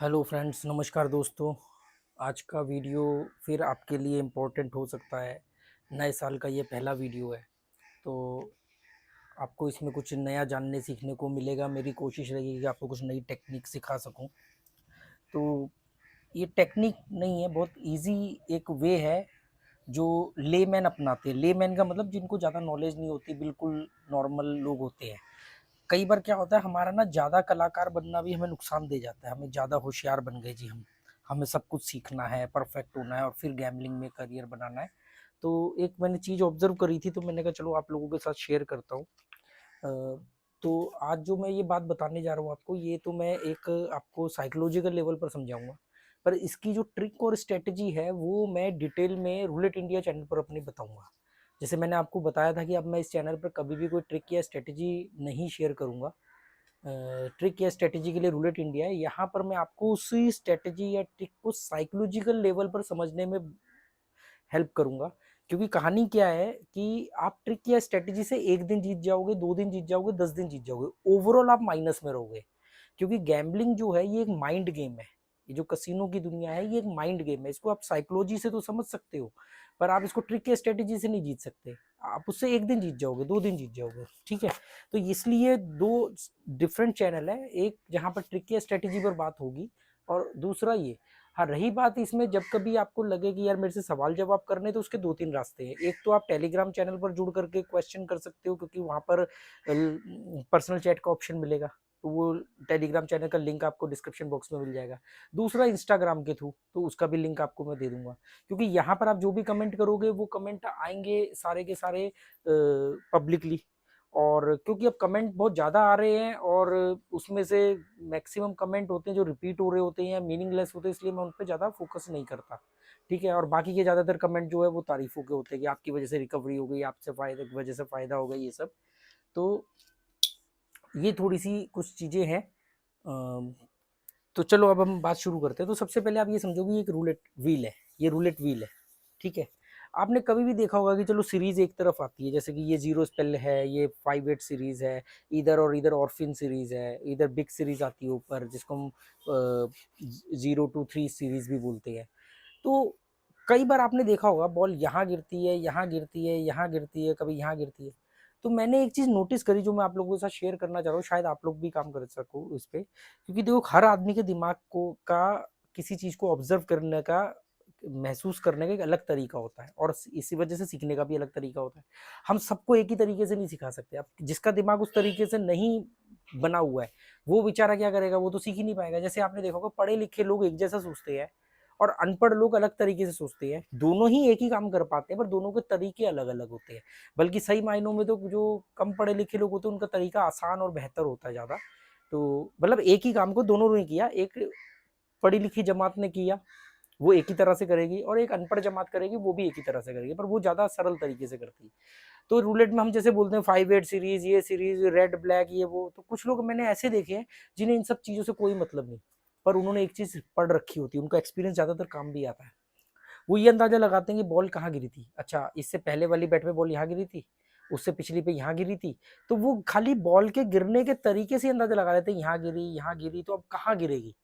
Hello friends, नमस्कार दोस्तों। आज का वीडियो फिर आपके लिए इम्पोर्टेंट हो सकता है। नए साल का ये पहला वीडियो है, तो आपको इसमें कुछ नया जानने सीखने को मिलेगा। मेरी कोशिश रहेगी कि आपको कुछ नई टेक्निक सिखा सकूं। तो ये टेक्निक नहीं है, बहुत इजी एक वे है जो लेमैन अपनाते हैं। लेमैन का मतलब जिनको ज़्यादा नॉलेज नहीं होती, बिल्कुल नॉर्मल लोग होते हैं। कई बार क्या होता है, हमारा ना ज़्यादा कलाकार बनना भी हमें नुकसान दे जाता है। हमें ज़्यादा होशियार बन गए जी हम, हमें सब कुछ सीखना है, परफेक्ट होना है और फिर गैम्बलिंग में करियर बनाना है। तो एक मैंने चीज़ ऑब्जर्व करी थी, तो मैंने कहा चलो आप लोगों के साथ शेयर करता हूँ। तो आज जो मैं ये बात बताने जा रहा हूँ आपको, ये तो मैं एक आपको साइकोलॉजिकल लेवल पर समझाऊंगा, पर इसकी जो ट्रिक और स्ट्रेटजी है वो मैं डिटेल में रूलेट इंडिया चैनल पर अपने बताऊंगा। जैसे मैंने आपको बताया था कि अब मैं इस चैनल पर कभी भी कोई ट्रिक या स्ट्रेटजी नहीं शेयर करूंगा। ट्रिक या स्ट्रेटजी के लिए रूलेट इंडिया है। यहाँ पर मैं आपको उसी स्ट्रेटजी या ट्रिक को साइकोलॉजिकल लेवल पर समझने में हेल्प करूंगा। क्योंकि कहानी क्या है कि आप ट्रिक या स्ट्रेटजी से एक दिन जीत जाओगे, 2 दिन जीत जाओगे, 10 दिन जीत जाओगे, ओवरऑल आप माइनस में रहोगे। क्योंकि गैम्बलिंग जो है ये एक माइंड गेम है। ये जो कसिनो की दुनिया है ये एक माइंड गेम है। इसको आप साइकोलॉजी से तो समझ सकते हो, पर आप इसको ट्रिक या स्ट्रेटजी से नहीं जीत सकते। आप उससे एक दिन जीत जाओगे, 2 दिन जीत जाओगे, ठीक है। तो इसलिए दो डिफरेंट चैनल है, एक जहाँ पर ट्रिक या स्ट्रेटजी पर बात होगी और दूसरा ये। हाँ, रही बात इसमें, जब कभी आपको लगे कि यार मेरे से सवाल जवाब करने, तो उसके 2-3 रास्ते हैं। एक तो आप टेलीग्राम चैनल पर जुड़ करके क्वेश्चन कर सकते हो, क्योंकि वहाँ पर पर्सनल चैट का ऑप्शन मिलेगा। तो वो टेलीग्राम चैनल का लिंक आपको डिस्क्रिप्शन बॉक्स में मिल जाएगा। दूसरा इंस्टाग्राम के थ्रू, तो उसका भी लिंक आपको मैं दे दूंगा। क्योंकि यहाँ पर आप जो भी कमेंट करोगे वो कमेंट आएंगे सारे के सारे पब्लिकली। और क्योंकि अब कमेंट बहुत ज़्यादा आ रहे हैं और उसमें से मैक्सिमम कमेंट होते हैं जो रिपीट हो रहे होते हैं, मीनिंगलेस होते हैं, इसलिए मैं उन पर ज़्यादा फोकस नहीं करता, ठीक है। और बाकी के ज़्यादातर कमेंट जो है वो तारीफों के होते हैं कि आपकी वजह से रिकवरी हो गई, आपसे फायदे की वजह से फ़ायदा हो गया, ये सब। तो ये थोड़ी सी कुछ चीज़ें हैं। तो चलो अब हम बात शुरू करते हैं। तो सबसे पहले आप ये समझोगे, ये एक रूलेट व्हील है, ये रूलेट व्हील है, ठीक है। आपने कभी भी देखा होगा कि चलो सीरीज एक तरफ आती है, जैसे कि ये जीरो स्पेल है, ये 5-8 सीरीज है, इधर और इधर ऑर्फिन सीरीज है, इधर बिग सीरीज आती है ऊपर, जिसको हम 0 to 3 सीरीज भी बोलते हैं। तो कई बार आपने देखा होगा बॉल यहाँ गिरती है, यहाँ गिरती है, यहाँ गिरती है, कभी यहाँ गिरती है। तो मैंने एक चीज नोटिस करी जो मैं आप लोगों के साथ शेयर करना चाह रहा हूँ, शायद आप लोग भी काम कर सको इस पे। क्योंकि देखो, हर आदमी के दिमाग को का किसी चीज को ऑब्जर्व करने का, महसूस करने का एक अलग तरीका होता है, और इसी वजह से सीखने का भी अलग तरीका होता है। हम सबको एक ही तरीके से नहीं सिखा सकते। अब जिसका दिमाग उस तरीके से नहीं बना हुआ है, वो बेचारा क्या करेगा, वो तो सीख ही नहीं पाएगा। जैसे आपने देखा होगा, पढ़े लिखे लोग एक जैसा सोचते हैं और अनपढ़ लोग अलग तरीके से सोचते हैं। दोनों ही एक ही काम कर पाते हैं, पर दोनों के तरीके अलग अलग होते हैं। बल्कि सही मायनों में तो जो कम पढ़े लिखे लोग होते हैं उनका तरीका आसान और बेहतर होता है ज्यादा। तो मतलब एक ही काम को दोनों ने किया, एक पढ़ी लिखी जमात ने किया वो एक ही तरह से करेगी, और एक अनपढ़ जमात करेगी वो भी एक ही तरह से करेगी, पर वो ज्यादा सरल तरीके से करती है। तो रूलेट में हम जैसे बोलते हैं 5-8 सीरीज, ये सीरीज, रेड ब्लैक, ये वो, तो कुछ लोग मैंने ऐसे देखे हैं जिन्हें इन सब चीजों से कोई मतलब नहीं, पर उन्होंने एक चीज पढ़ रखी होती है, उनका एक्सपीरियंस ज्यादातर काम भी आता है। वो ये अंदाजा लगाते हैं कि बॉल कहाँ गिरी थी, अच्छा इससे पहले वाली बैट में बॉल यहाँ गिरी थी, उससे पिछली पे यहाँ गिरी थी। तो वो खाली बॉल के गिरने के तरीके से अंदाजा लगा लेते हैं, यहाँ गिरी, यहाँ गिरी, तो अब कहाँ गिरेगी।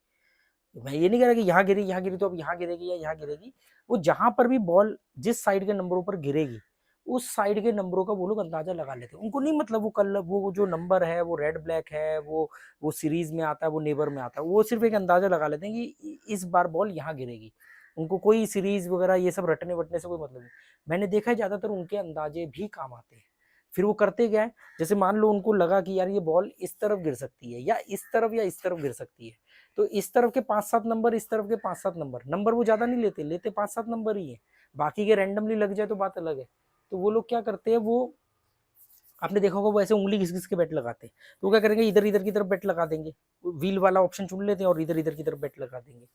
मैं ये नहीं कह रहा कि यहाँ गिरी तो अब यहाँ गिरेगी या यहाँ गिरेगी। वो जहां पर भी बॉल जिस साइड के नंबरों पर गिरेगी, उस साइड के नंबरों का वो लोग अंदाजा लगा लेते हैं। उनको नहीं मतलब वो कल वो जो नंबर है वो रेड ब्लैक है, वो सीरीज में आता है, वो नेबर में आता है, वो सिर्फ एक अंदाजा लगा लेते हैं कि इस बार बॉल यहाँ गिरेगी। उनको कोई सीरीज वगैरह ये सब रटने वटने से कोई मतलब नहीं। मैंने देखा है ज्यादातर उनके अंदाजे भी काम आते हैं। फिर वो करते क्या है, जैसे मान लो उनको लगा कि यार ये बॉल इस तरफ गिर सकती है, या इस तरफ, या इस तरफ गिर सकती है, तो इस तरफ के 5-7 नंबर, इस तरफ के 5-7 नंबर, नंबर वो ज्यादा नहीं लेते, लेते 5-7 नंबर ही है। बाकी के रैंडमली लग जाए तो बात अलग है। तो वो लोग क्या करते हैं, वो आपने देखा होगा वो ऐसे उंगली घिस घिस के बेट लगाते हैं। तो वो क्या करेंगे, इधर इधर की तरफ बेट लगा देंगे, व्हील वाला ऑप्शन चुन लेते हैं और इधर इधर की तरफ बेट लगा देंगे।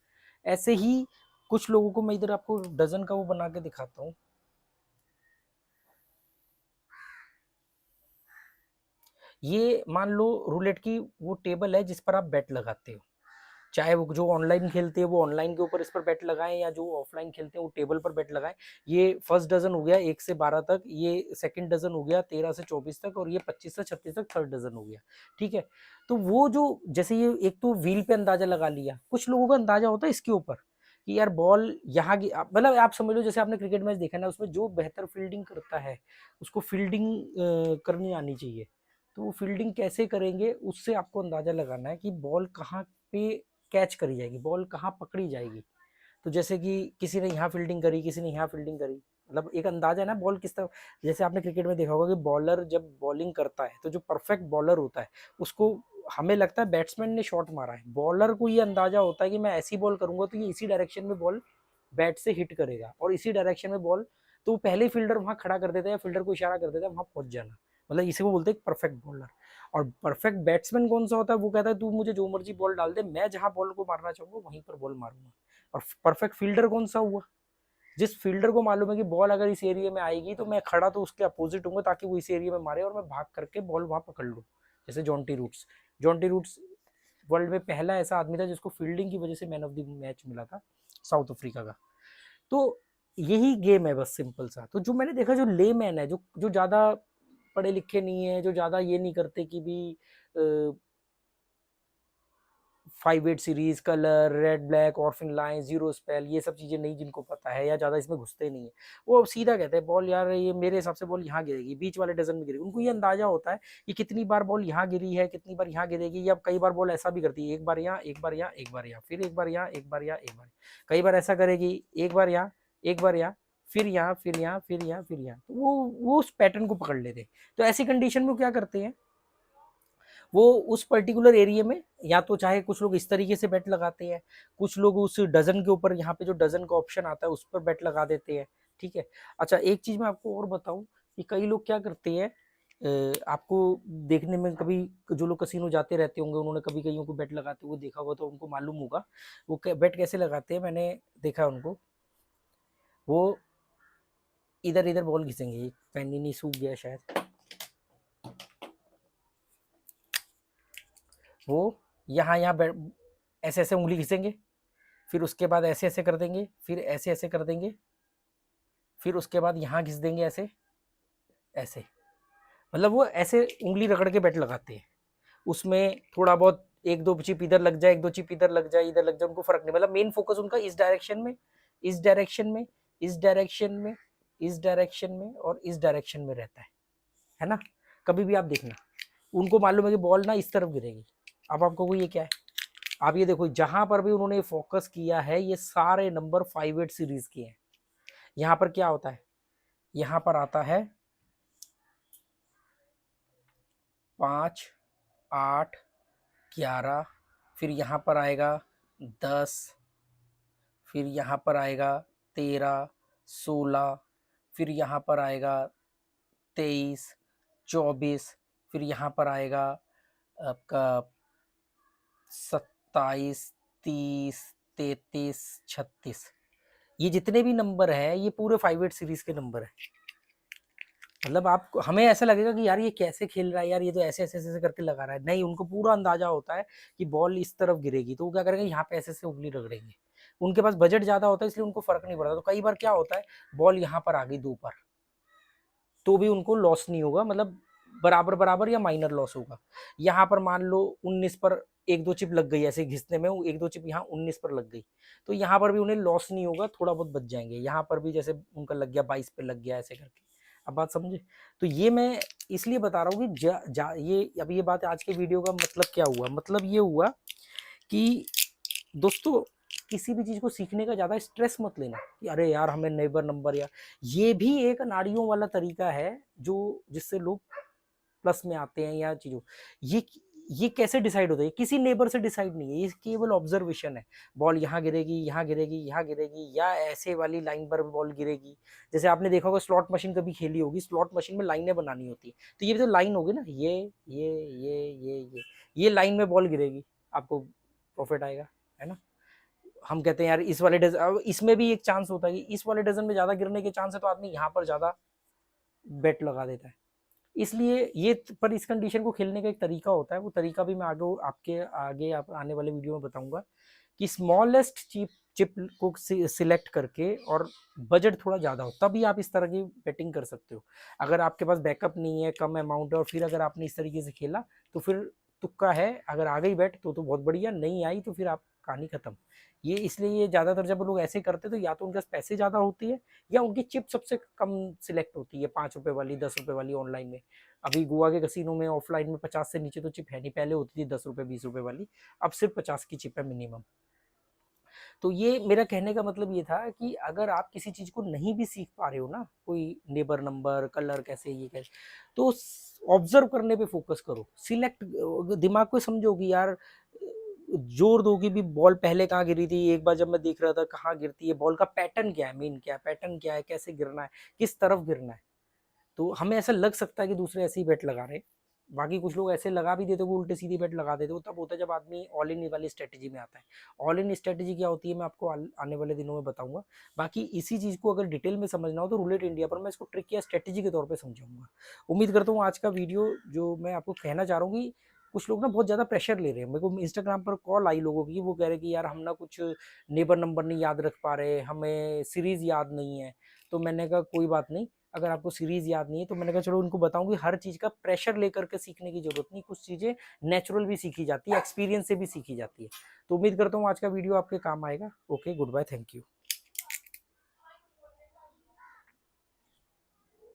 ऐसे ही कुछ लोगों को मैं इधर आपको डजन का वो बना के दिखाता हूँ। ये मान लो रूलेट की वो टेबल है जिस पर आप बेट लगाते हो। चाहे वो जो ऑनलाइन खेलते हैं वो ऑनलाइन के ऊपर इस पर बेट लगाएं, या जो ऑफलाइन खेलते हैं वो टेबल पर बेट लगाएं। ये फर्स्ट डजन हो गया 1 से 12 तक, ये सेकंड डजन हो गया 13 से 24 तक, और ये 25 से 36 तक थर्ड डजन हो गया। ठीक है, तो वो जो जैसे ये एक तो व्हील पे अंदाजा लगा लिया, कुछ लोगों का अंदाजा होता है इसके ऊपर कि यार बॉल यहाँ की, मतलब आप समझ लो जैसे आपने क्रिकेट मैच देखा ना, उसमें जो बेहतर फील्डिंग करता है उसको फील्डिंग करनी आनी चाहिए। तो वो फील्डिंग कैसे करेंगे उससे आपको अंदाजा लगाना है कि बॉल कहाँ पे कैच करी जाएगी, बॉल कहाँ पकड़ी जाएगी। तो जैसे कि किसी ने यहाँ फील्डिंग करी, किसी ने यहाँ फील्डिंग करी, मतलब एक अंदाजा है ना बॉल किस तरह। जैसे आपने क्रिकेट में देखा होगा कि बॉलर जब बॉलिंग करता है तो जो परफेक्ट बॉलर होता है उसको हमें लगता है बैट्समैन ने शॉट मारा है, बॉलर को ये अंदाजा होता है कि मैं ऐसी बॉल करूंगा तो ये इसी डायरेक्शन में बॉल बैट से हिट करेगा और इसी डायरेक्शन में बॉल, तो पहले फील्डर वहां खड़ा कर देता है, फील्डर को इशारा कर देता है वहां पहुंच जाना, मतलब इसे वो बोलते हैं परफेक्ट बॉलर। और परफेक्ट बैट्समैन कौन सा होता है, वो कहता है तू मुझे जो मर्जी बॉल डाल दे, मैं जहां बॉल को मारना चाहूंगा वहीं पर बॉल मारूंगा। और परफेक्ट फील्डर कौन सा हुआ, जिस फील्डर को मालूम है कि बॉल अगर इस एरिया में आएगी तो मैं खड़ा तो उसके अपोजिट हूँ ताकि वो इस एरिया में मारे और मैं भाग करके बॉल वहां पकड़ लूँ। जैसे जॉन्टी रूट्स वर्ल्ड में पहला ऐसा आदमी था जिसको फील्डिंग की वजह से मैन ऑफ द मैच मिला था, साउथ अफ्रीका का। तो यही गेम है बस सिंपल सा। तो जो मैंने देखा जो लेमैन है, जो जो ज्यादा पढ़े लिखे नहीं है, जो ज्यादा ये नहीं करते कि भी 5/8 series, colour, red black, orphan line, zero spell, ये सब चीजें नहीं जिनको पता है या ज्यादा इसमें घुसते नहीं है, वो सीधा कहते हैं बॉल यार ये मेरे हिसाब से बॉल यहाँ गिरेगी, बीच वाले डजन में गिरेगी। उनको ये अंदाजा होता है कि कितनी बार बॉल यहाँ गिरी है, कितनी बार यहाँ गिरेगी, या कई बार बॉल ऐसा भी करती है एक बार यहाँ, एक बार यहाँ, एक बार यहाँ, फिर एक बार यहाँ, एक बार यहाँ, एक बार, कई बार ऐसा करेगी एक बार यहाँ, एक बार यहाँ, फिर यहाँ, फिर यहाँ, फिर यहाँ, फिर यहाँ, तो वो उस पैटर्न को पकड़ लेते। तो ऐसी कंडीशन में क्या करते हैं, वो उस पर्टिकुलर एरिया में या तो चाहे कुछ लोग इस तरीके से बेट लगाते हैं, कुछ लोग उस डजन के ऊपर, यहाँ पे जो डजन का ऑप्शन आता है उस पर बेट लगा देते हैं। ठीक है, अच्छा एक चीज मैं आपको और बताऊं कि कई लोग क्या करते हैं, आपको देखने में कभी जो लोग कसिनो जाते रहते होंगे उन्होंने कभी कईयों को बेट लगाते हुए देखा होगा तो उनको मालूम होगा वो बेट कैसे लगाते हैं। मैंने देखा उनको, वो इधर इधर बॉल घिसेंगे, पेन नहीं सूख गया शायद, वो यहाँ यहाँ ऐसे ऐसे उंगली घिसेंगे, फिर उसके बाद ऐसे ऐसे कर देंगे, फिर ऐसे ऐसे कर देंगे, फिर उसके बाद यहाँ घिस देंगे ऐसे ऐसे, मतलब वो ऐसे उंगली रगड़ के बेट लगाते हैं। उसमें थोड़ा बहुत एक दो चिप इधर लग जाए, एक दो चिप इधर लग जाए, इधर लग जाए, उनको फर्क नहीं, मतलब मेन फोकस उनका इस डायरेक्शन में, इस डायरेक्शन में, इस डायरेक्शन में, इस डायरेक्शन में और इस डायरेक्शन में रहता है ना। कभी भी आप देखना उनको मालूम है कि बॉल ना इस तरफ गिरेगी। अब आपको वो ये क्या है, आप ये देखो जहां पर भी उन्होंने फोकस किया है ये सारे नंबर 5/8 सीरीज के हैं। यहाँ पर क्या होता है, यहाँ पर आता है 5, 8, 11, फिर यहाँ पर आएगा 10, फिर यहाँ पर आएगा 13, 16, फिर यहाँ पर आएगा 23, 24, फिर यहाँ पर आएगा आपका 27, 30, 33, 36, ये जितने भी नंबर है ये पूरे 5/8 सीरीज के नंबर है। मतलब आप हमें ऐसा लगेगा कि यार ये कैसे खेल रहा है, यार ये तो ऐसे ऐसे ऐसे करके लगा रहा है, नहीं उनको पूरा अंदाजा होता है कि बॉल इस तरफ गिरेगी तो वो क्या करेंगे यहाँ पे ऐसे ऐसे उंगली रगड़ेंगे। उनके पास बजट ज्यादा होता है इसलिए उनको फर्क नहीं पड़ता। तो कई बार क्या होता है बॉल यहाँ पर आ गई 2 पर तो भी उनको लॉस नहीं होगा, मतलब बराबर बराबर या माइनर लॉस होगा। यहाँ पर मान लो 19 पर एक दो चिप लग गई, ऐसे घिसने में एक दो चिप यहाँ 19 पर लग गई तो यहाँ पर भी उन्हें लॉस नहीं होगा, थोड़ा बहुत बच जाएंगे। यहाँ पर भी जैसे उनका लग गया 22 पे लग गया ऐसे करके। अब बात समझे, तो ये मैं इसलिए बता रहा हूँ कि ये अब ये बात आज के वीडियो का मतलब क्या हुआ, मतलब ये हुआ कि दोस्तों किसी भी चीज को सीखने का ज्यादा स्ट्रेस मत लेना कि अरे यार हमें नेबर नंबर, या ये भी एक नाड़ियों वाला तरीका है जो जिससे लोग प्लस में आते हैं या चीजों। ये कैसे डिसाइड होता है, किसी नेबर से डिसाइड नहीं है, ये केवल ऑब्जर्वेशन है। बॉल यहाँ गिरेगी, यहाँ गिरेगी, यहाँ गिरेगी, या ऐसे वाली लाइन पर बॉल गिरेगी। जैसे आपने देखा होगा स्लॉट मशीन कभी खेली होगी, स्लॉट मशीन में लाइनें बनानी होती है, तो ये जो लाइन होगी ना ये लाइन में बॉल गिरेगी, आपको प्रॉफिट आएगा, है ना। हम कहते हैं यार इस वाले डजन, इसमें भी एक चांस होता है कि इस वाले डजन में ज्यादा गिरने के चांस है तो आदमी यहाँ पर ज्यादा बेट लगा देता है। इसलिए ये पर इस कंडीशन को खेलने का एक तरीका होता है, वो तरीका भी मैं आगे आपके आगे आप आने वाले वीडियो में बताऊंगा कि स्मॉलेस्ट चिप चिप को सिलेक्ट करके और बजट थोड़ा ज़्यादा हो तभी आप इस तरह की बेटिंग कर सकते हो। अगर आपके पास बैकअप नहीं है, कम अमाउंट है और फिर अगर आपने इस तरीके से खेला तो फिर तुक्का है, अगर आ गई बैट तो बहुत बढ़िया, नहीं आई तो फिर आप कहानी खत्म। ये इसलिए ये ज़्यादातर जब लोग ऐसे करते तो या तो उनके पास पैसे ज़्यादा होती है या उनकी चिप सबसे कम सिलेक्ट होती है, 5 रुपए वाली, 10 रुपए वाली ऑनलाइन में। अभी गोवा के कसिनो में ऑफलाइन में 50 से नीचे तो चिप है नहीं, पहले होती थी 10 रुपए 20 रुपए वाली, अब सिर्फ 50 की चिप है मिनिमम। तो ये मेरा कहने का मतलब ये था कि अगर आप किसी चीज को नहीं भी सीख पा रहे हो ना, कोई नेबर नंबर, कलर कैसे, ये कैसे, तो ऑब्जर्व करने पे फोकस करो, सिलेक्ट, दिमाग को समझो कि यार जोर दो कि भी बॉल पहले कहाँ गिरी थी, एक बार जब मैं देख रहा था कहाँ गिरती है, बॉल का पैटर्न क्या है, मेन क्या है, पैटर्न क्या है, कैसे गिरना है, किस तरफ गिरना है। तो हमें ऐसा लग सकता है कि दूसरे ऐसे ही बेट लगा रहे हैं, बाकी कुछ लोग ऐसे लगा भी देते वो उल्टे सीधी बेट लगा देते, वो तब होता है जब आदमी ऑल इन वाली स्ट्रेटेजी में आता है। ऑल इन स्ट्रेटेजी क्या होती है मैं आपको आने वाले दिनों में बताऊंगा। बाकी इसी चीज को अगर डिटेल में समझना हो तो रूलेट इंडिया पर मैं इसको ट्रिक या स्ट्रेटेजी के तौर पर समझाऊंगा। उम्मीद करता हूँ आज का वीडियो जो मैं आपको कहना चाह रहा हूँ कि कुछ लोग ना बहुत ज़्यादा प्रेशर ले रहे हैं, मेरे को इंस्टाग्राम पर कॉल आई लोगों की, वो कह रहे कि यार हम ना कुछ नेबर नंबर नहीं याद रख पा रहे, हमें सीरीज याद नहीं है। तो मैंने कहा कोई बात नहीं, अगर आपको सीरीज याद नहीं है तो मैंने कहा चलो उनको बताऊं कि हर चीज का प्रेशर लेकर के सीखने की जरूरत नहीं, कुछ चीजें नेचुरल भी सीखी जाती है, एक्सपीरियंस से भी सीखी जाती है। तो उम्मीद करता हूँ आज का वीडियो आपके काम आएगा। Okay, good bye, thank you.